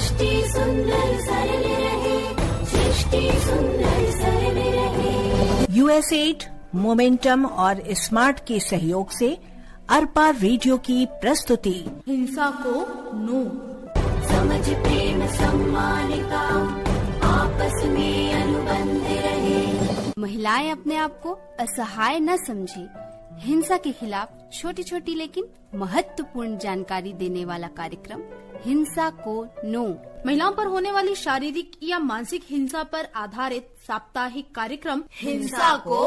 सृष्टि सुंदर सरल रहे, सृष्टि सुंदर सरल रहे। यूएसएड, मोमेंटम और स्मार्ट के सहयोग से अरपा रेडियो की प्रस्तुति हिंसा को नो। समझ प्रेम सम्मान का आपस में अनुबंध रहे। महिलाएं अपने आप को असहाय न समझे। हिंसा के खिलाफ छोटी छोटी लेकिन महत्वपूर्ण जानकारी देने वाला कार्यक्रम हिंसा को नो। महिलाओं पर होने वाली शारीरिक या मानसिक हिंसा पर आधारित साप्ताहिक कार्यक्रम हिंसा को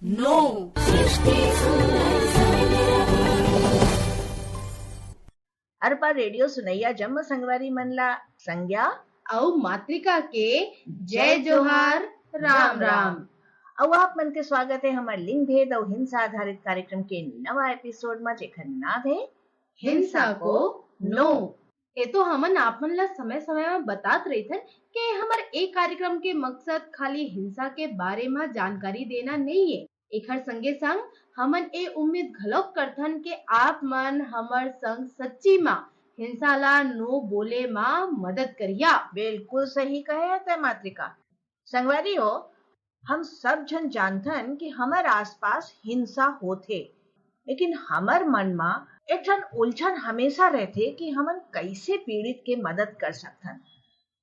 नो। सृष्टि सुंदर सरल रहे। अरपा रेडियो सुनैया जम्म संगवारी मनला संज्ञा और मातृका के जय जोहार राम राम। और आप मन के स्वागत है हमारे लिंग भेद और हिंसा आधारित कार्यक्रम के नवा एपिसोड में, जेखर नाम है हिंसा को नो। ये तो हमन आपमन ला समय समय में बतात रही थे कि हमारे एक कार्यक्रम के मकसद खाली हिंसा के बारे में जानकारी देना नहीं है। एकर संगे संग हमन ए उम्मीद घलोक करथन के आप मन हमर संग सच्ची माँ हिंसा ला नो बोले माँ मदद करिया। बिल्कुल सही कहे है मातृका। संगवारी हो, हम सब जन जानथन कि हमार आसपास हिंसा होथे, लेकिन हमार मन में एक ठन उलझन हमेशा रहते कि हमन कैसे पीड़ित के मदद कर सकथन।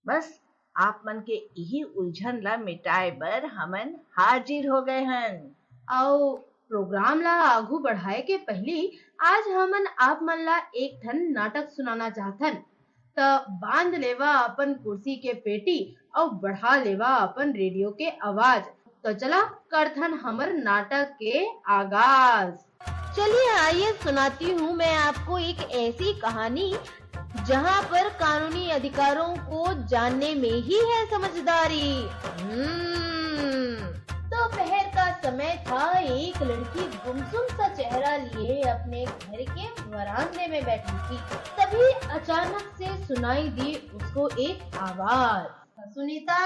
बस आप मन के यही उलझन ला मिटाए बर हमन हाजिर हो गए हन। और प्रोग्राम ला आगू बढ़ाए के पहली आज हमन आप मन ला एक ठन नाटक सुनाना चाहथन। त बांध लेवा अपन कुर्सी के पेटी और बढ़ा लेवा अपन रेडियो के आवाज। तो चला करथन हमर नाटक के आगाज। चलिए आइए सुनाती हूँ मैं आपको एक ऐसी कहानी जहाँ पर कानूनी अधिकारों को जानने में ही है समझदारी। दोपहर का समय था। एक लड़की गुमसुम सा चेहरा लिए अपने घर के वरांदे में बैठी थी। तभी अचानक से सुनाई दी उसको एक आवाज, सुनीता,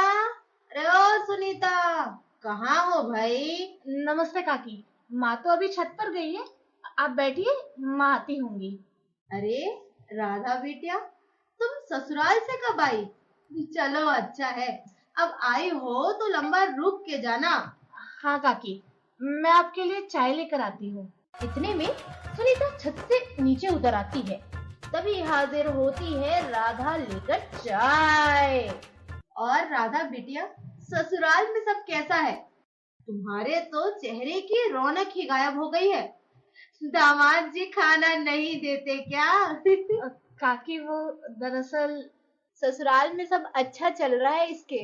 अरे ओ सुनीता, कहाँ हो भाई? नमस्ते काकी। माँ तो अभी छत पर गई है, आप बैठिए, माँ आती होंगी। अरे राधा बेटिया, तुम ससुराल से कब आई? चलो अच्छा है, अब आई हो तो लंबा रुक के जाना। हाँ काकी, मैं आपके लिए चाय लेकर आती हूँ। इतने में सुनीता छत से नीचे उतर आती है। तभी हाजिर होती है राधा लेकर चाय। और राधा बिटिया, ससुराल में सब कैसा है? तुम्हारे तो चेहरे की रौनक ही गायब हो गई है। दामाद जी खाना नहीं देते क्या? काकी वो दरअसल ससुराल में सब अच्छा चल रहा है इसके।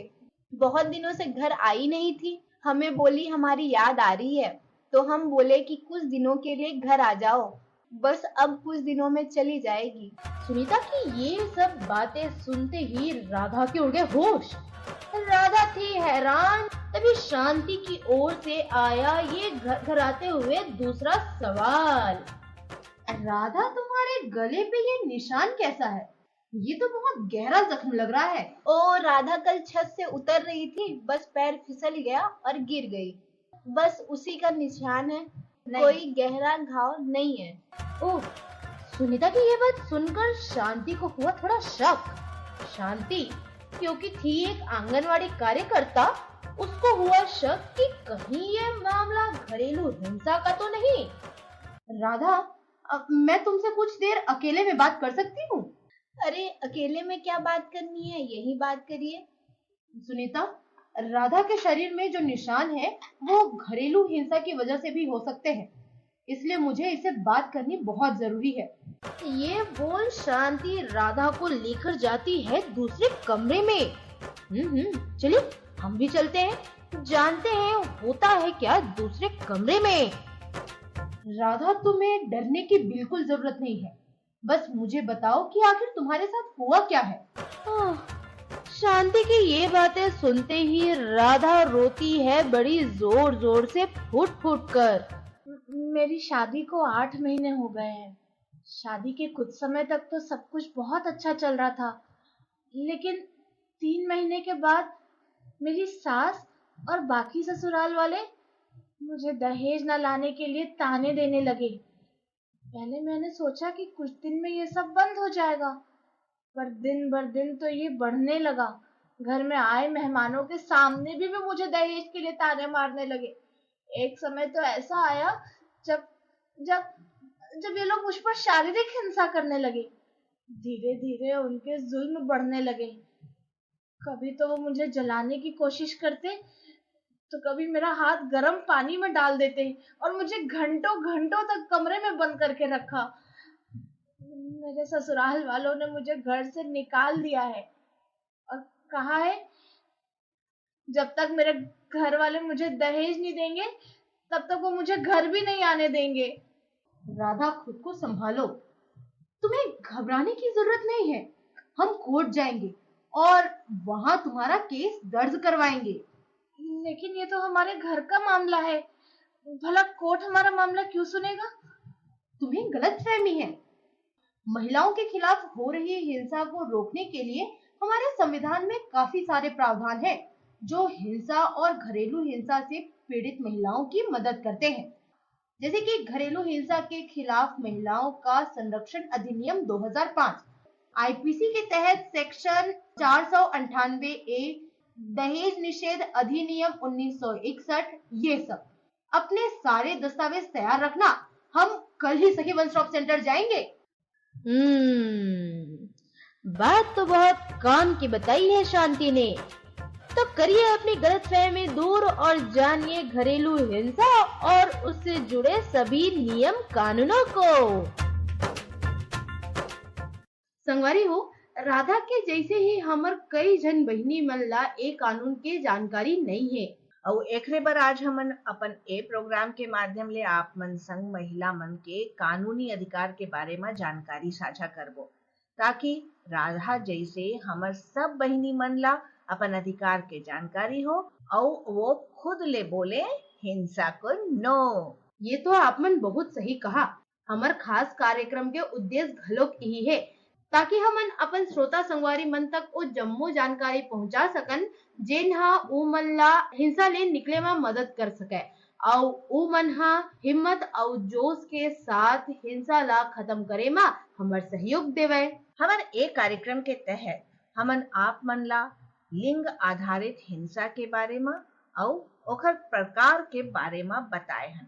बहुत दिनों से घर आई नहीं थी, हमें बोली हमारी याद आ रही है, तो हम बोले कि कुछ दिनों के लिए घर आ जाओ। बस अब कुछ दिनों में चली जाएगी। सुनीता की ये सब बातें सुनते ही राधा के उड़ गए होश। राधा थी हैरान। तभी शांति की ओर से आया ये घर आते हुए दूसरा सवाल। राधा, तुम्हारे गले पे ये निशान कैसा है? ये तो बहुत गहरा जख्म लग रहा है। ओ राधा कल छत से उतर रही थी, बस पैर फिसल गया और गिर गई। बस उसी का निशान है, कोई गहरा घाव नहीं है। ओह, सुनीता की ये बात सुनकर शांति को हुआ थोड़ा शक। शांति क्योंकि थी एक आंगनवाड़ी कार्यकर्ता, उसको हुआ शक कि कहीं ये मामला घरेलू हिंसा का तो नहीं। राधा, मैं तुमसे कुछ देर अकेले में बात कर सकती हूँ? अरे अकेले में क्या बात करनी है, यही बात करिए। सुनीता, राधा के शरीर में जो निशान है वो घरेलू हिंसा की वजह से भी हो सकते हैं, इसलिए मुझे इससे बात करनी बहुत जरूरी है। ये बोल शांति राधा को लेकर जाती है दूसरे कमरे में। चलिए हम भी चलते हैं, जानते हैं होता है क्या दूसरे कमरे में। राधा, तुम्हें डरने की बिल्कुल जरूरत नहीं है, बस मुझे बताओ कि आखिर तुम्हारे साथ हुआ क्या है। शांति की ये बातें सुनते ही राधा रोती है बड़ी जोर जोर से, फूट फूट कर। मेरी शादी को 8 महीने हो गए हैं। शादी के कुछ समय तक तो सब कुछ बहुत अच्छा चल रहा था, लेकिन 3 महीने के बाद मेरी सास और बाकी ससुराल वाले मुझे दहेज न लाने के लिए ताने देने लगे। पहले मैंने सोचा कि कुछ दिन में ये सब बंद हो जाएगा, पर दिन भर दिन तो ये बढ़ने लगा। घर में आए मेहमानों के सामने भी वे मुझे दहेज के लिए ताने मारने लगे। एक समय तो ऐसा आया जब जब जब ये लोग मुझ पर शारीरिक हिंसा करने लगे। धीरे धीरे उनके जुल्म बढ़ने लगे। कभी तो वो मुझे जलाने की कोशिश करते, तो कभी मेरा हाथ गर्म पानी में डाल देते और मुझे घंटों घंटों तक कमरे में बंद करके रखा। मेरे ससुराल वालों ने मुझे घर से निकाल दिया है और कहा है जब तक मेरे घर वाले मुझे दहेज नहीं देंगे तब तक वो मुझे घर भी नहीं आने देंगे। राधा, खुद को संभालो। तुम्हें घबराने की जरूरत नहीं है। हम कोर्ट जाएंगे और वहां तुम्हारा केस दर्ज करवाएंगे। लेकिन ये तो हमारे घर का मामला है, भला कोर्ट हमारा मामला क्यों सुनेगा? तुम्हें गलतफहमी है। महिलाओं के खिलाफ हो रही हिंसा को रोकने के लिए हमारे संविधान में काफी सारे प्रावधान हैं, जो हिंसा और घरेलू हिंसा से पीड़ित महिलाओं की मदद करते हैं। जैसे कि घरेलू हिंसा के खिलाफ महिलाओं का संरक्षण अधिनियम 2005, आईपीसी के तहत सेक्शन 498 ए, दहेज निषेध अधिनियम 1961, ये सब। अपने सारे दस्तावेज तैयार रखना, हम कल ही सखी वन स्टॉप सेंटर जाएंगे। बात तो बहुत काम की बताई है शांति ने। तो करिए अपनी गलतफहमी दूर और जानिए घरेलू हिंसा और उससे जुड़े सभी नियम कानूनों को। संगवारी हो, राधा के जैसे ही हमर कई जन बहिनी मन ला ए कानून के जानकारी नहीं है। और एकरे बर आज हमन अपन ए प्रोग्राम के माध्यम ले आप मन संग महिला मन के कानूनी अधिकार के बारे में जानकारी साझा करबो, ताकि राधा जैसे हमर सब बहिनी मन ला अपन अधिकार के जानकारी हो और वो खुद ले बोले हिंसा को नो। ये तो आपमन बहुत सही कहा। हमर खास कार्यक्रम के उद्देश्य घलोक यही है, ताकि हमन अपन श्रोता संगवारी मन तक वो जम्मो जानकारी पहुंचा सकन जेन हा ऊ मन ला हिंसा ले निकले में मदद कर सके और ऊ मन हा हिम्मत और जोश के साथ हिंसा ला खत्म करे में हमर सहयोग देवे। हमन एक कार्यक्रम के तहत हमन आप मन ला लिंग आधारित हिंसा के बारे में और ओकर प्रकार के बारे में बताए हन,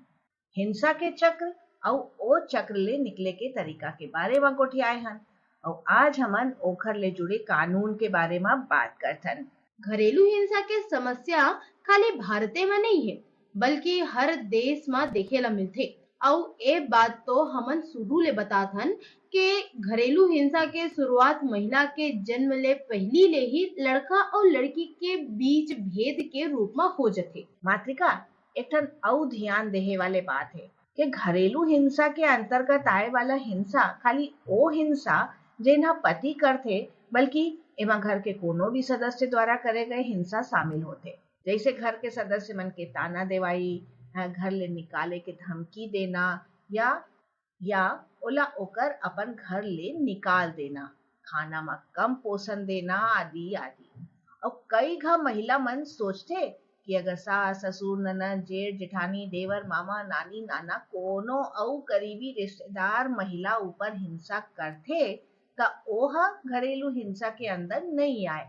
हिंसा के चक्र और ओ चक्र ले निकले के तरीका के बारे में गोठियाए हन, और आज हमन ओखर ले जुड़े कानून के बारे में बात करथन। घरेलू हिंसा के समस्या खाली भारते में नहीं है, बल्कि हर देश में देखे ला मिलथे। और ए बात तो हमन शुरू ले बताथन कि घरेलू हिंसा के शुरुआत महिला के जन्म ले पहली ले ही लड़का और लड़की के बीच भेद के रूप में हो जाथे। मातृका, एक ठन और ध्यान देहे वाले बात है कि घरेलू हिंसा के अंतर्गत आए वाला हिंसा खाली ओ हिंसा जेना पति करथे, बल्कि एमा घर के कोनो भी सदस्य द्वारा करे गए हिंसा शामिल होते। जैसे घर के सदस्य मन के ताना देवाई, घर ले निकाले के धमकी देना या ओला ओकर अपन घर ले निकाल देना, खाना में कम पोषण देना आदि आदि। और कई घा महिला मन सोचते कि अगर सास ससुर ननद जेठ जेठानी देवर मामा नानी नाना कोनो और करीबी रिश्तेदार महिला ऊपर हिंसा करथे त ओहा घरेलू हिंसा के अंदर नहीं आए।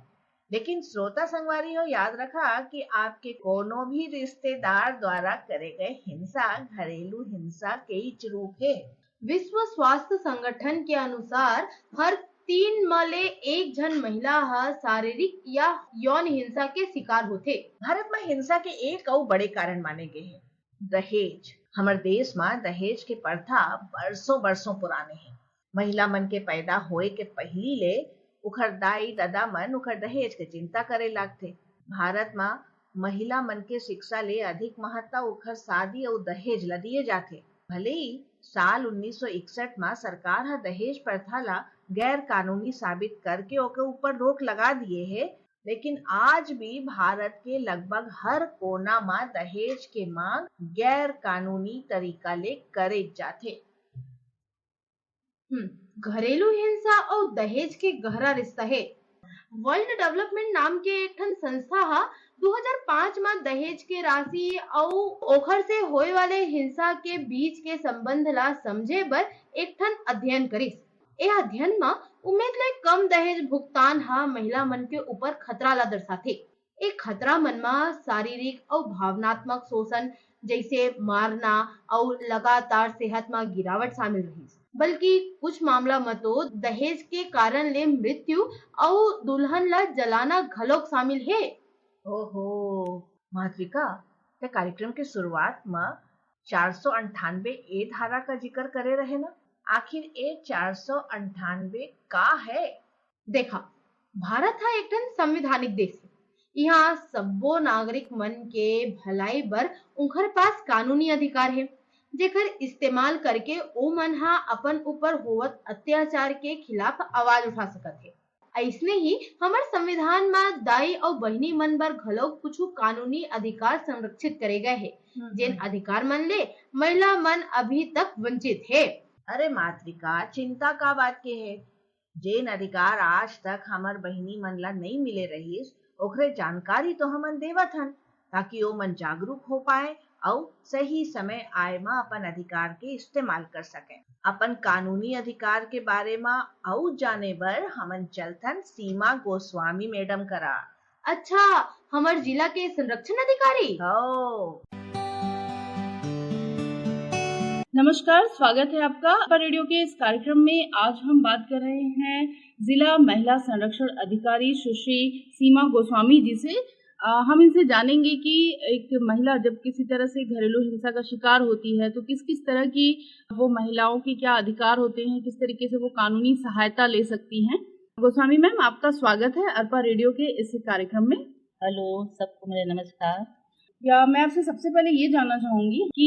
लेकिन श्रोता संगवारी हो, याद रखा कि आपके कोनो भी रिश्तेदार द्वारा करे गए हिंसा घरेलू हिंसा के ही रूप है। विश्व स्वास्थ्य संगठन के अनुसार हर 3 में ले 1 जन महिला हा शारीरिक या यौन हिंसा के शिकार होते। भारत में हिंसा के एक और बड़े कारण माने गए हैं दहेज। हमारे देश में दहेज के प्रथा बरसों बरसों पुराने हैं। महिला मन के पैदा होए के पहली ले उखर दाई दादा मन उखर दहेज के चिंता करे लागथे। भारत में महिला मन के शिक्षा ले अधिक महत्ता उखर शादी और दहेज ला दिए जाथे। भले ही साल 1961 में सरकार हा दहेज प्रथा ला गैर कानूनी साबित करके ओके ऊपर रोक लगा दिए है, लेकिन आज भी भारत के लगभग हर कोना में दहेज के मांग गैर कानूनी तरीका ले करे जाथे। घरेलू हिंसा और दहेज के गहरा रिश्ता है। वर्ल्ड डेवलपमेंट नाम के एक ठन संस्था हा 2005 में दहेज के राशि और ओखर से होए वाले हिंसा के बीच के संबंध ला समझे बर एक ठन अध्ययन करिस। ए अध्ययन में उम्मीद ले कम दहेज भुगतान हा महिला मन के ऊपर खतरा ला दर्शाथे। एक खतरा मन में शारीरिक और भावनात्मक शोषण जैसे मारना और लगातार सेहत में गिरावट शामिल रही, बल्कि कुछ मामला में तो दहेज के कारण ले मृत्यु और दुल्हन ला जलाना घलोक शामिल है। ओहो मातृका, ते कार्यक्रम के शुरुआत में 498 ए धारा का जिक्र करे रहे ना, आखिर ये 498 का है? देखा, भारत हा एक ठन संवैधानिक देश है। यहाँ सब्बो नागरिक मन के भलाई बर उनकर पास कानूनी अधिकार है, जेकर इस्तेमाल करके ओ मन हा अपन ऊपर होवत अत्याचार के खिलाफ आवाज उठा सकत है। ऐसने ही हमार संविधान में दाई और बहनी मन बर घलोक कुछ कानूनी अधिकार संरक्षित करे गए है, जिन अधिकार मन ले महिला मन अभी तक वंचित है। अरे मातृका, चिंता का बात के है? जेन अधिकार आज तक हमार बहिनी मन ला नहीं मिले रही, ओकरे जानकारी तो हमन देवत हन, ताकि ओ मन जागरूक हो पाए और सही समय आए में अपन अधिकार के इस्तेमाल कर सके। अपन कानूनी अधिकार के बारे में और जाने बर हमन चलथन सीमा गोस्वामी मैडम करा। अच्छा, हमार जिला के संरक्षण अधिकारी। हो नमस्कार, स्वागत है आपका पर रेडियो के इस कार्यक्रम में। आज हम बात कर रहे हैं जिला महिला संरक्षण अधिकारी सुश्री सीमा गोस्वामी जी से। हम इनसे जानेंगे कि एक महिला जब किसी तरह से घरेलू हिंसा का शिकार होती है तो किस किस तरह की वो महिलाओं के क्या अधिकार होते हैं, किस तरीके से वो कानूनी सहायता ले सकती हैं। गोस्वामी मैम, आपका स्वागत है अरपा रेडियो के इस कार्यक्रम में। हेलो, सबको मेरा नमस्कार। या मैं आपसे सबसे पहले ये जानना चाहूंगी कि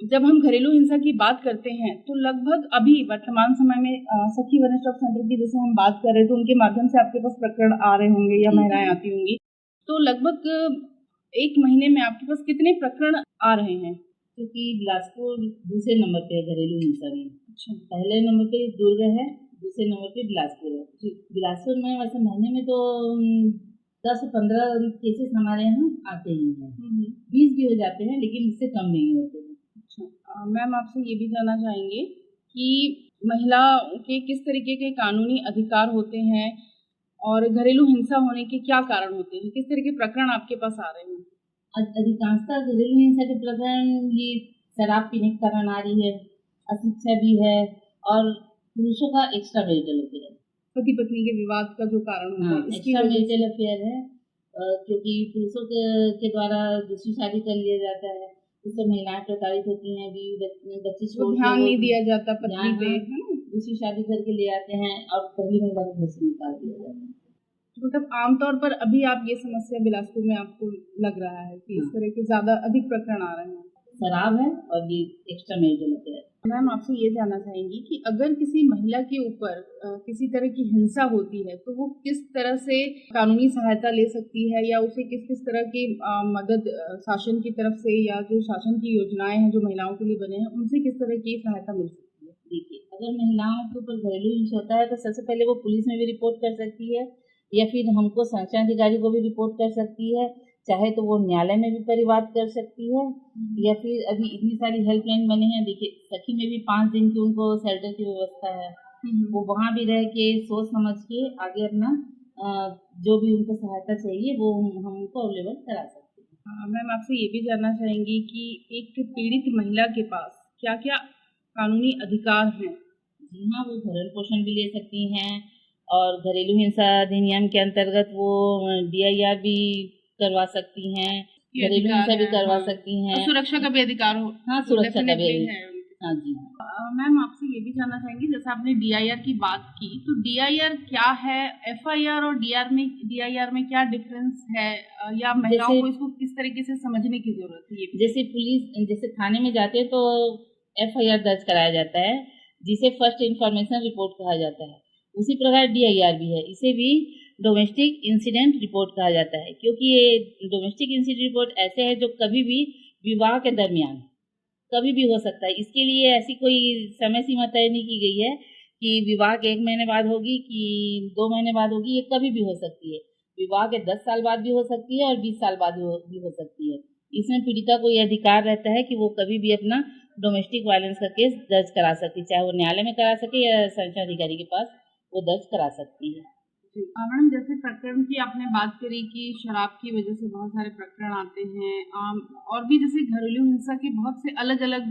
जब हम घरेलू हिंसा की बात करते हैं तो लगभग अभी वर्तमान समय में सखी वन स्टॉप सेंटर की जैसे हम बात कर रहे थे, उनके माध्यम से आपके पास प्रकरण आ रहे होंगे या महिलाएं आती होंगी, तो लगभग एक महीने में आपके पास कितने प्रकरण आ रहे हैं? क्योंकि बिलासपुर दूसरे नंबर पे है घरेलू हिंसा में। अच्छा, पहले नंबर पे दुर्ग है, दूसरे नंबर पे बिलासपुर है। बिलासपुर में वैसे महीने में तो 10 से 15 केसेस हमारे यहाँ आते ही हैं। 20 भी हो जाते हैं, लेकिन इससे कम नहीं होते हैं। अच्छा मैम, आपसे ये भी जानना चाहेंगे कि महिला के किस तरीके के कानूनी अधिकार होते हैं और घरेलू हिंसा होने के क्या कारण होते हैं, किस तरह के प्रकरण आपके पास आ रहे हैं? अधिकांशतः घरेलू हिंसा के प्रकरण ये शराब पीने के कारण आ रही है, अशिक्षा भी है और पुरुषों का एक्स्ट्रा मैरिटल अफेयर, पति पत्नी के विवाद का जो कारण होता है इसकी एक्स्ट्रा वजह से। मैरिटल अफेयर है। क्योंकि पुरुषों के द्वारा दूसरी शादी कर लिया जाता है, उससे महिलाएं प्रताड़ित होती हैं, बच्ची वो ध्यान नहीं दिया जाता पत्नी पे, है ना? दूसरी शादी करके ले आते हैं और पहली महिला को घर से निकाल दिया जाता है। मतलब आमतौर पर अभी आप ये समस्या बिलासपुर में आपको लग रहा है कि इस तरह के ज्यादा अधिक प्रकरण आ रहे हैं? शराब है और ये एक्स्ट्रा मैरिटल अफेयर। मैम, आपसे ये जानना चाहेंगी कि अगर किसी महिला के ऊपर किसी तरह की हिंसा होती है तो वो किस तरह से कानूनी सहायता ले सकती है, या उसे किस किस तरह की मदद शासन की तरफ से या जो शासन की योजनाएं हैं जो महिलाओं के लिए बने हैं उनसे किस तरह की सहायता मिल सकती है? देखिए, अगर महिलाओं के ऊपर घरेलू हिंसा होता है तो सबसे पहले वो पुलिस में भी रिपोर्ट कर सकती है, या फिर हमको संरक्षण अधिकारी को भी रिपोर्ट कर सकती है, चाहे तो वो न्यायालय में भी परिवाद कर सकती है, या फिर अभी इतनी सारी हेल्पलाइन बनी है। देखिए, सखी में भी 5 दिन की उनको शेल्टर की व्यवस्था है, वो वहाँ भी रह के सोच समझ के आगे अपना जो भी उनको सहायता चाहिए वो हम उनको अवेलेबल करा सकते हैं। मैम, आपसे ये भी जानना चाहेंगी कि एक पीड़ित महिला के पास क्या क्या कानूनी अधिकार हैं? जी हाँ, वो भरण पोषण भी ले सकती हैं और घरेलू हिंसा अधिनियम के अंतर्गत वो DIR भी करवा सकती हैं, घरेलू हिंसा भी करवा सकती हैं, और सुरक्षा का भी अधिकार हो। हाँ, सुरक्षा का भी है। हाँ जी। मैम, आपसे ये भी जानना चाहेंगे, जैसे आपने DIR की बात की, तो DIR क्या है, FIR और DIR में क्या डिफरेंस है, या महिलाओं को इसको किस तरीके से समझने की जरूरत है? जैसे थाने में जाते हैं तो FIR दर्ज कराया जाता है, जिसे फर्स्ट इंफॉर्मेशन रिपोर्ट कहा जाता है। उसी प्रकार DIR भी है, इसे भी डोमेस्टिक इंसिडेंट रिपोर्ट कहा जाता है, क्योंकि ये डोमेस्टिक इंसिडेंट रिपोर्ट ऐसे है जो कभी भी विवाह के दरमियान कभी भी हो सकता है। इसके लिए ऐसी कोई समय सीमा तय नहीं की गई है कि विवाह के 1 महीने बाद होगी कि 2 महीने बाद होगी, ये कभी भी हो सकती है। विवाह के 10 साल बाद भी हो सकती है और 20 साल बाद भी हो सकती है। इसमें पीड़िता को ये अधिकार रहता है कि वो कभी भी अपना डोमेस्टिक वायलेंस का केस दर्ज करा सकती है, चाहे वो न्यायालय में करा सके या संरक्षण अधिकारी के पास वो दर्ज करा सकती है। मैडम, जैसे प्रकरण की आपने बात करी कि शराब की वजह से बहुत सारे प्रकरण आते हैं, और भी जैसे घरेलू हिंसा के बहुत से अलग अलग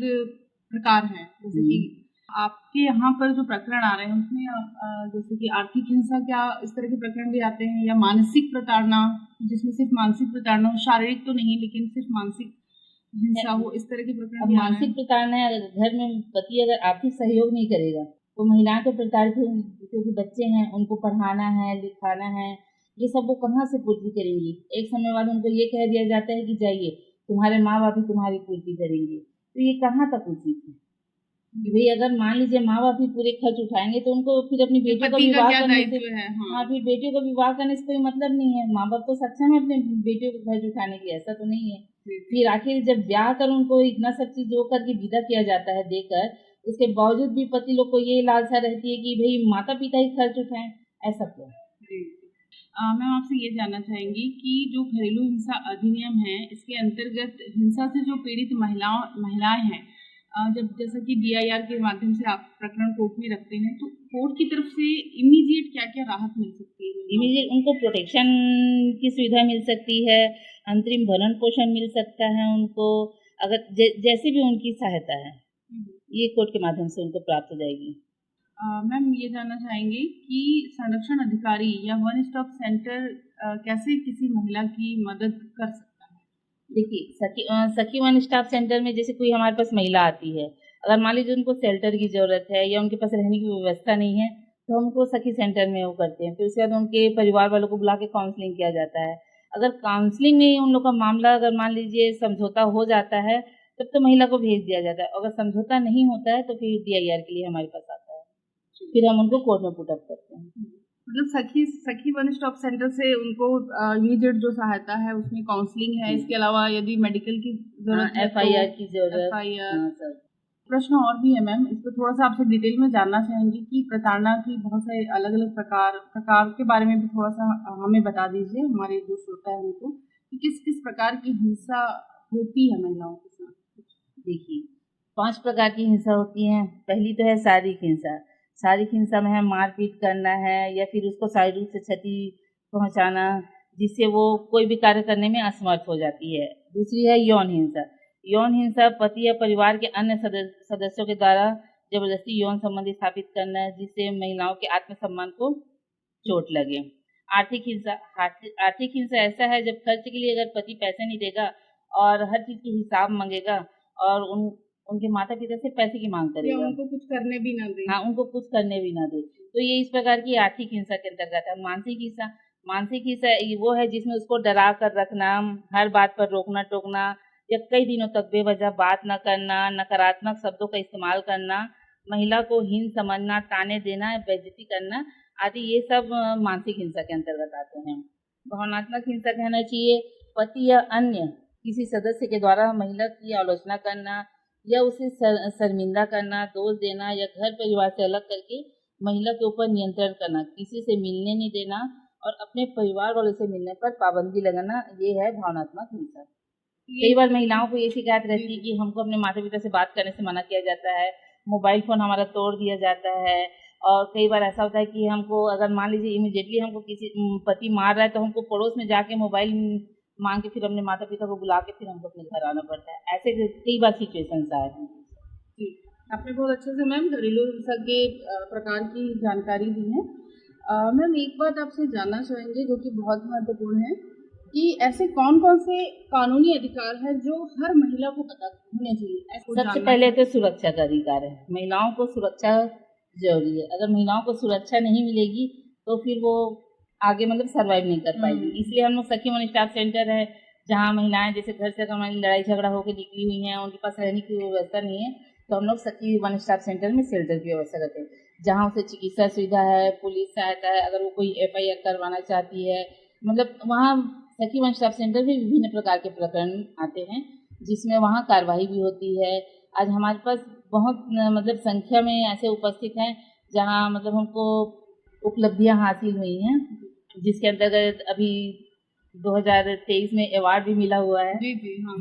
प्रकार हैं, जैसे कि आपके यहाँ पर जो प्रकरण आ रहे हैं उसमें आप जैसे कि आर्थिक हिंसा, क्या इस तरह के प्रकरण भी आते हैं, या मानसिक प्रताड़ना, जिसमें सिर्फ मानसिक प्रताड़ना हो, शारीरिक तो नहीं लेकिन सिर्फ मानसिक हिंसा हो, इस तरह के प्रकरण अब भी आ रहे मानसिक हैं? प्रताड़ना है, अगर घर में पति अगर आर्थिक सहयोग नहीं करेगा तो महिलाएं तो प्रताड़ित होंगी, क्योंकि बच्चे हैं, उनको पढ़ाना है, लिखाना है, ये सब वो कहाँ से पूर्ति करेंगी। एक समय बाद उनको ये कह दिया जाता है कि जाइए, तुम्हारे माँ बाप ही तुम्हारी पूर्ति करेंगे, तो ये कहाँ तक उचित है कि भाई अगर मान लीजिए माँ बाप ही पूरे खर्च उठाएंगे तो उनको फिर अपनी बेटियों का पति का विवाह क्या करने से, दायित्व है? हाँ, फिर बेटियों का विवाह करने से कोई मतलब नहीं है। माँ बाप तो सक्षम है अपने बेटियों का खर्च उठाने के, ऐसा तो नहीं है। फिर आखिर जब ब्याह कर उनको इतना सब चीज जो करके विदा किया जाता है देकर, उसके बावजूद भी पति लोग को ये लालसा रहती है कि भाई माता पिता ही खर्च उठाएं, ऐसा क्यों? मैम, आपसे ये जानना चाहेंगी कि जो घरेलू हिंसा अधिनियम है, इसके अंतर्गत हिंसा से जो पीड़ित महिलाएं हैं, जब जैसा कि DIR के माध्यम से आप प्रकरण कोर्ट में रखते हैं, तो कोर्ट की तरफ से इमीडिएट क्या क्या राहत मिल सकती है? इमीडिएट उनको प्रोटेक्शन की सुविधा मिल सकती है, अंतरिम भरण पोषण मिल सकता है उनको, अगर जैसे भी उनकी सहायता है ये कोर्ट के माध्यम से उनको प्राप्त हो जाएगी। मैम, ये जानना चाहेंगे कि संरक्षण अधिकारी या वन स्टॉप सेंटर कैसे किसी महिला की मदद कर सकता है? देखिए, सखी वन स्टॉप सेंटर में जैसे कोई हमारे पास महिला आती है, अगर मान लीजिए उनको शेल्टर की जरूरत है या उनके पास रहने की व्यवस्था नहीं है, तो हम उनको सखी सेंटर में वो करते हैं। फिर उसके बाद उनके परिवार वालों को बुला के काउंसलिंग किया जाता है। अगर काउंसलिंग में उन लोग का मामला अगर मान लीजिए समझौता हो जाता है, तब तो महिला को भेज दिया जाता है। अगर समझौता नहीं होता है तो फिर DIR के लिए हमारे पास आता है, फिर हम उनको कोर्ट में पुट अप करते हैं। मतलब सखी वन स्टॉप सेंटर से उनको इमीडिएट जो सहायता है उसमें काउंसलिंग है, इसके अलावा यदि मेडिकल की जरूरत है, FIR की जरूरत, FIR। प्रश्न और भी है मैम, इस पर थोड़ा सा आपसे डिटेल में जानना चाहेंगे कि प्रताड़ना की बहुत सारे अलग अलग प्रकार के बारे में भी थोड़ा सा हमें बता दीजिए, हमारे जो श्रोता है उनको, कि किस किस प्रकार की हिंसा होती है महिलाओं के साथ। देखिए, 5 प्रकार की हिंसा होती है। पहली तो है शारीरिक हिंसा। शारीरिक हिंसा में है मारपीट करना है या फिर उसको शारीरिक रूप से क्षति पहुंचाना, जिससे वो कोई भी कार्य करने में असमर्थ हो जाती है। दूसरी है यौन हिंसा। यौन हिंसा पति या परिवार के अन्य सदस्यों के द्वारा जबरदस्ती यौन संबंधी स्थापित करना है, जिससे महिलाओं के आत्मसम्मान को चोट लगे। आर्थिक हिंसा ऐसा है जब खर्च के लिए अगर पति पैसे नहीं देगा और हर चीज की हिसाब मांगेगा और उनके माता पिता से पैसे की मांग करेगा, उनको कुछ करने भी ना दे। हाँ, उनको कुछ करने भी ना दे, तो ये इस प्रकार की आर्थिक हिंसा के अंतर्गत है। मानसिक हिंसा वो है जिसमें उसको डरा कर रखना, हर बात पर रोकना टोकना या कई दिनों तक बेवजह बात न करना, नकारात्मक शब्दों का इस्तेमाल करना, महिला को हीन समझना, ताने देना, बेइज्जती करना आदि, ये सब मानसिक हिंसा के अंतर्गत आते हैं। भावनात्मक हिंसा कहना चाहिए पति या अन्य किसी सदस्य के द्वारा महिला की आलोचना करना या उसे शर्मिंदा करना, दोष देना या घर परिवार से अलग करके महिला के ऊपर नियंत्रण करना, किसी से मिलने नहीं देना और अपने परिवार वालों से मिलने पर पाबंदी लगाना, ये है भावनात्मक हिंसा। कई बार महिलाओं को ये शिकायत रहती है कि हमको अपने माता पिता से बात करने से मना किया जाता है, मोबाइल फोन हमारा तोड़ दिया जाता है, और कई बार ऐसा होता है कि हमको अगर मान लीजिए इमीडिएटली हमको किसी पति मार रहा है तो हमको पड़ोस में जाके मोबाइल मांग के फिर अपने माता पिता को बुला के फिर हमको अपने घर आना पड़ता है। ऐसे कई बार सिचुएशंस आए हैं। जी, आपने बहुत अच्छे से मैम घरेलू हिंसा के प्रकार की जानकारी दी है। मैम, एक बात आपसे जानना चाहेंगे जो कि बहुत महत्वपूर्ण है कि ऐसे कौन कौन से कानूनी अधिकार है जो हर महिला को पता होने चाहिए? सबसे पहले तो सुरक्षा का अधिकार है। महिलाओं को सुरक्षा जरूरी है। अगर महिलाओं को सुरक्षा नहीं मिलेगी तो फिर वो आगे मतलब सर्वाइव नहीं कर पाएगी। इसलिए हम लोग सखी वन स्टॉप सेंटर है, जहाँ महिलाएं जैसे घर से हमारी लड़ाई झगड़ा होकर निकली हुई हैं, उनके पास रहने की व्यवस्था नहीं है, तो हम लोग सखी वन स्टॉप सेंटर में शेल्टर की व्यवस्था करते हैं, जहाँ उसे चिकित्सा सुविधा है, पुलिस सहायता है, अगर वो कोई FIR करवाना चाहती है, मतलब वहाँ सखी वन स्टॉप सेंटर में विभिन्न प्रकार के प्रकरण आते हैं जिसमें वहाँ कार्रवाई भी होती है। आज हमारे पास बहुत मतलब संख्या में ऐसे उपस्थित हैं जहाँ मतलब हमको उपलब्धियां हासिल हुई हैं, जिसके अंतर्गत अभी 2023 में अवार्ड भी मिला हुआ है। जी जी, हम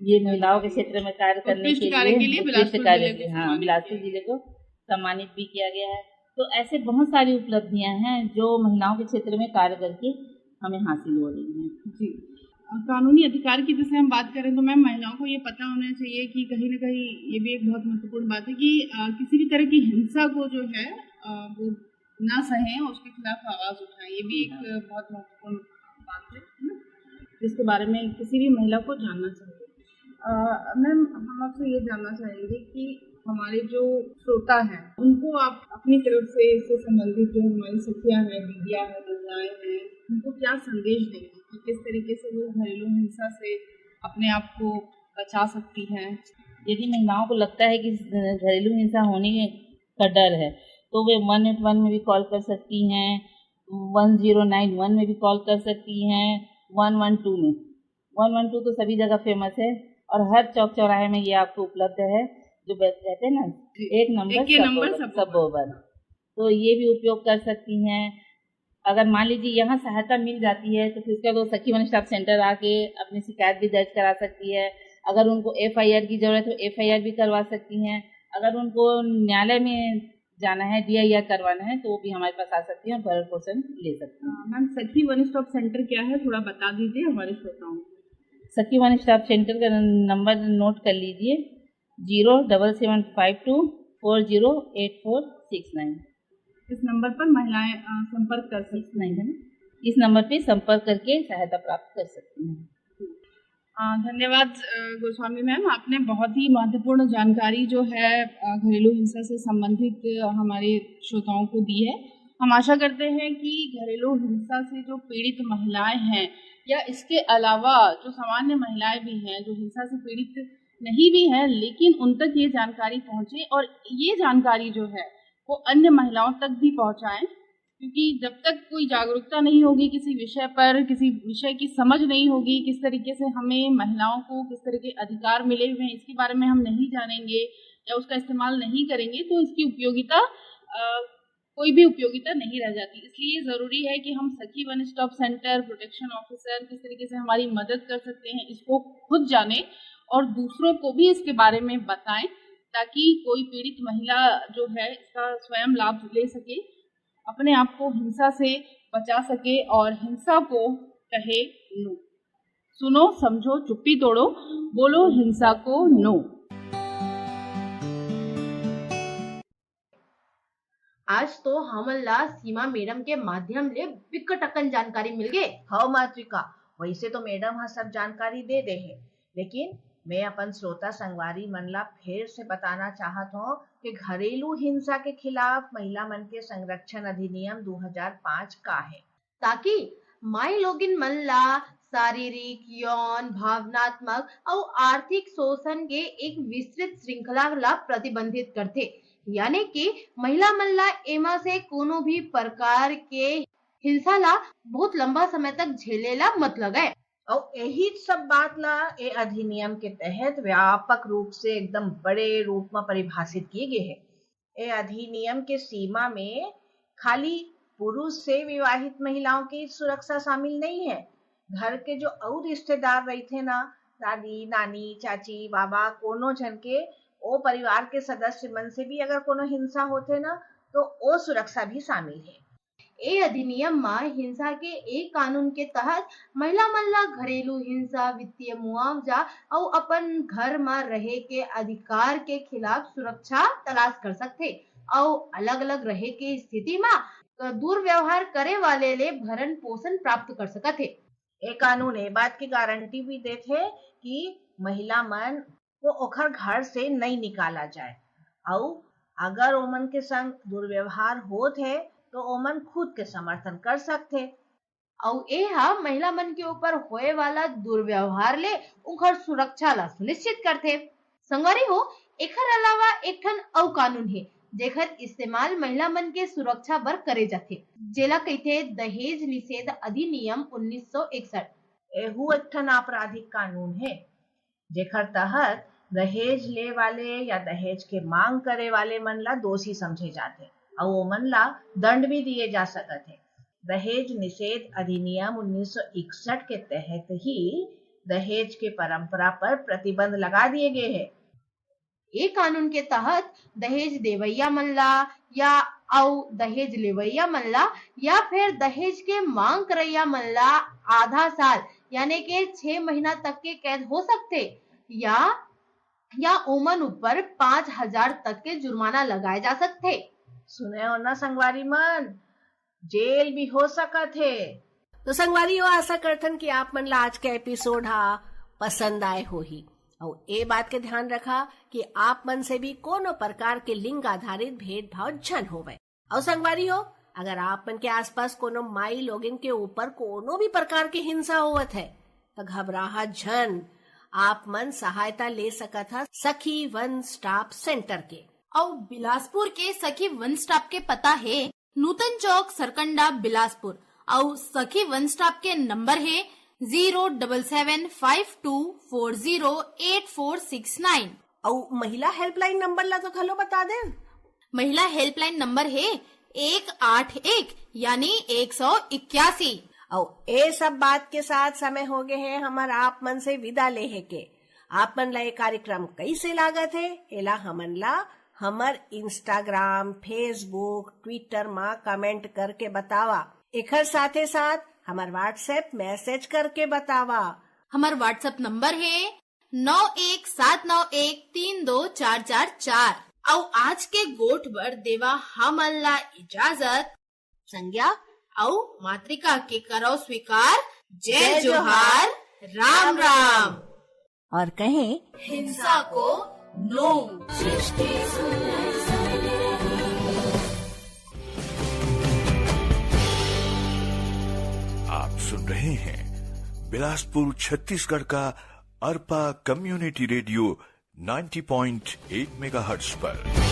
ये महिलाओं के क्षेत्र में कार्य करने के लिए बिलासपुर जिले को सम्मानित भी किया गया है। तो ऐसे बहुत सारी उपलब्धियां हैं जो महिलाओं के क्षेत्र में कार्य करके हमें हासिल हो रही हैं। जी। कानूनी अधिकार की जैसे हम बात करें तो मैम महिलाओं को ये पता होना चाहिए कि कहीं ना कहीं ये भी एक बहुत महत्वपूर्ण बात है कि किसी भी तरह की हिंसा को जो है वो ना सहें और उसके खिलाफ आवाज उठाएं। ये भी एक बहुत महत्वपूर्ण बात है ना, जिसके बारे में किसी भी महिला को जानना चाहिए। मैम हम आपसे ये जानना चाहेंगे कि हमारे जो श्रोता हैं उनको आप अपनी तरफ से इससे संबंधित जो हमारी सखियां हैं, दीदियां हैं, महिलाएं हैं, उनको क्या संदेश देंगे कि किस तरीके से वो घरेलू हिंसा से अपने आप को बचा सकती हैं? यदि महिलाओं को लगता है कि घरेलू हिंसा होने का डर है तो वे 181 में भी कॉल कर सकती हैं, 1091 में भी कॉल कर सकती हैं, 112 में। 112 तो सभी जगह फेमस है और हर चौक चौराहे में ये आपको उपलब्ध है, जो कहते हैं ना एक नंबर सब ओवर। तो ये भी उपयोग कर सकती हैं। अगर मान लीजिए यहाँ सहायता मिल जाती है तो फिर उसके बाद वो सखी वन स्टॉप सेंटर आके अपनी शिकायत भी दर्ज करा सकती है। अगर उनको FIR की जरूरत है तो FIR भी करवा सकती हैं। अगर उनको न्यायालय में जाना है, DIR करवाना है, तो वो भी हमारे पास आ सकती हैं और भरण पोषण ले सकती हैं। मैम सखी वन स्टॉप सेंटर क्या है, थोड़ा बता दीजिए हमारे श्रोताओं को। सखी वन स्टॉप सेंटर का नंबर नोट कर लीजिए, 07752408469। इस नंबर पर महिलाएं संपर्क कर सकती हैं। इस नंबर पे संपर्क करके सहायता प्राप्त कर सकती हैं। धन्यवाद गोस्वामी मैम, आपने बहुत ही महत्वपूर्ण जानकारी जो है घरेलू हिंसा से संबंधित हमारे श्रोताओं को दी है। हम आशा करते हैं कि घरेलू हिंसा से जो पीड़ित महिलाएं हैं या इसके अलावा जो सामान्य महिलाएं भी हैं जो हिंसा से पीड़ित नहीं भी हैं, लेकिन उन तक ये जानकारी पहुंचे और ये जानकारी जो है वो अन्य महिलाओं तक भी पहुंचाएं, क्योंकि जब तक कोई जागरूकता नहीं होगी किसी विषय पर, किसी विषय की समझ नहीं होगी, किस तरीके से हमें महिलाओं को किस तरह के अधिकार मिले हुए हैं इसके बारे में हम नहीं जानेंगे या उसका इस्तेमाल नहीं करेंगे, तो इसकी उपयोगिता कोई भी उपयोगिता नहीं रह जाती। इसलिए ज़रूरी है कि हम सखी one stop centre, protection officer किस तरीके से हमारी मदद कर सकते हैं इसको खुद जानें और दूसरों को भी इसके बारे में बताएं, ताकि कोई पीड़ित महिला जो है इसका स्वयं लाभ ले सके, अपने आप को हिंसा से बचा सके और हिंसा को कहे नो। सुनो, समझो, चुप्पी तोड़ो, बोलो हिंसा को नो। आज तो हमला सीमा मैडम के माध्यम ले बिकटकन जानकारी मिल गए। हाँ मातृका, वैसे तो मैडम हाँ सब जानकारी दे दे है, लेकिन मैं अपन श्रोता संगवारी मन ला फिर से बताना चाहत हूँ कि घरेलू हिंसा के खिलाफ महिला मन के संरक्षण अधिनियम 2005 का है, ताकि माई लोगिन मन ला शारीरिक, यौन, भावनात्मक और आर्थिक शोषण के एक विस्तृत श्रृंखला ला प्रतिबंधित करते, यानी कि महिला मन ला एमा से कोनो भी प्रकार के हिंसा ला बहुत लंबा समय तक झेले ला मत लगाए। और यही सब बात ला ये अधिनियम के तहत व्यापक रूप से एकदम बड़े रूप में परिभाषित किए गए है। ये अधिनियम के सीमा में खाली पुरुष से विवाहित महिलाओं की सुरक्षा शामिल नहीं है, घर के जो और रिश्तेदार रहते ना, दादी, नानी, चाची, बाबा, कोनो जन के ओ परिवार के सदस्य मन से भी अगर कोनो हिंसा होते ना, तो ओ सुरक्षा भी शामिल है। ए अधिनियम में हिंसा के एक कानून के तहत महिला मन ला घरेलू हिंसा, वित्तीय मुआवजा और अपन घर में रहे के अधिकार के खिलाफ सुरक्षा तलाश कर सकते और अलग अलग रहे के स्थिति में दुर्व्यवहार करे वाले ले भरण पोषण प्राप्त कर सकते। ये कानून ये बात की गारंटी भी देते कि महिला मन को ओखर घर से नहीं निकाला जाए, और अगर ओमन के संग दुर्व्यवहार होत है तो ओमन खुद के समर्थन कर सकते। और यह महिला मन के ऊपर होए वाला दुर्व्यवहार ले उनकर सुरक्षा ला सुनिश्चित करते। संगवारी हो, एकर अलावा एक ठन और कानून है जेकर इस्तेमाल महिला मन के सुरक्षा बर करे जाते, जेला कहते दहेज निषेध अधिनियम 1961। एहू एक ठन आपराधिक कानून है जेकर तहत दहेज ले वाले या दहेज के मांग करे वाले मन ला दोषी समझे जाते और वो मन ला दंड भी दिए जा सकते हैं। दहेज निषेध अधिनियम 1961 के तहत ही दहेज के परंपरा पर प्रतिबंध लगा दिए गए हैं। ये कानून के तहत दहेज देवैया मन ला या और दहेज लेवैया मन ला या फिर दहेज के मांग करैया मन ला आधा साल यानी के 6 महीना तक के कैद हो सकते या ओमन ऊपर 5,000 तक के जुर्माना लगाए जा सकते। सुने हो ना संगवारी मन, जेल भी हो सकत है। तो संगवारी हो, आशा करथन कि आप मन ला आज के एपिसोड पसंद आए हो ही। और ये बात के ध्यान रखा कि आप मन से भी कोनो प्रकार के लिंग आधारित भेदभाव जन होवे। और संगवारी हो, अगर आप मन के आसपास कोनो माई लोगन के ऊपर कोनो भी प्रकार की हिंसा होवत है तो घबराहा जन, आप मन सहायता ले सकत है सखी वन स्टॉप सेंटर के। और बिलासपुर के सखी वन स्टॉप के पता है नूतन चौक सरकंडा बिलासपुर। और सखी वन स्टॉप के नंबर है 07752408469। और महिला हेल्पलाइन नंबर ला तो खलो बता दे। महिला हेल्पलाइन नंबर है 181 यानी 181। और ये सब बात के साथ समय हो गए हैं हमार आप मन से विदा लेहे के। आप मन ला ये कार्यक्रम कैसे लागत है एला हमन ला हमर इंस्टाग्राम, फेसबुक, ट्विटर मा कमेंट करके बतावा। एकर साथे साथ हमार व्हाट्सएप मैसेज करके बतावा। हमार व्हाट्सएप नंबर है 9179132444। और आज के गोठ बर देवा हमन ला इजाजत। संज्ञा और मातृका के करो स्वीकार। जय जोहार, राम राम। और कहें हिंसा को नो। सृष्टि सुंदर सरल रहे। आप सुन रहे हैं बिलासपुर छत्तीसगढ़ का अरपा कम्युनिटी रेडियो 90.8 मेगाहर्ट्ज पर।